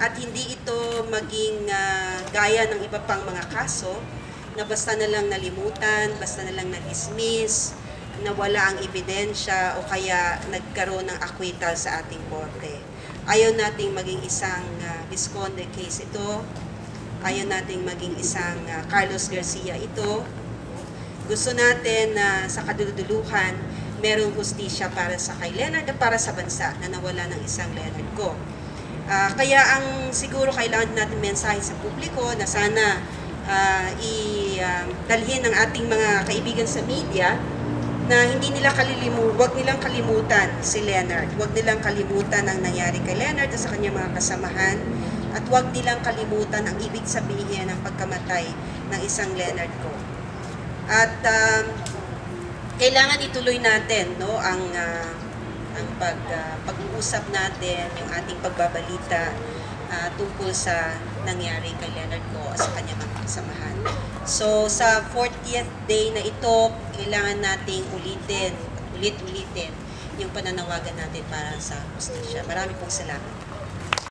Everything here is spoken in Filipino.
at hindi ito maging gaya ng iba pang mga kaso na basta na lang nalimutan, basta na lang na-dismiss, na wala ang ebidensya o kaya nagkaroon ng acquittal sa ating korte. Ayaw nating maging isang Vizconde case ito, ayaw nating maging isang Carlos Garcia ito. Gusto natin na sa kaduduluhan, merong hustisya para sa kay Leonard at para sa bansa na nawala ng isang Leonard Go. Kaya ang siguro kailangan natin mensahe sa publiko na sana dalhin ng ating mga kaibigan sa media na hindi nila wag nilang kalimutan si Leonard. Wag nilang kalimutan ang nangyari kay Leonard at sa kanyang mga kasamahan. At wag nilang kalimutan ang ibig sabihin ng pagkamatay ng isang Leonard Go. At kailangan ituloy natin ang pag-uusap natin, yung ating pagbabalita tungkol sa nangyari kay Leonard Go sa kanyang mga kasamahan. So sa 40th day na ito, kailangan nating ulit-ulitin yung pananawagan natin para sa hustisya. Marami pong salamat.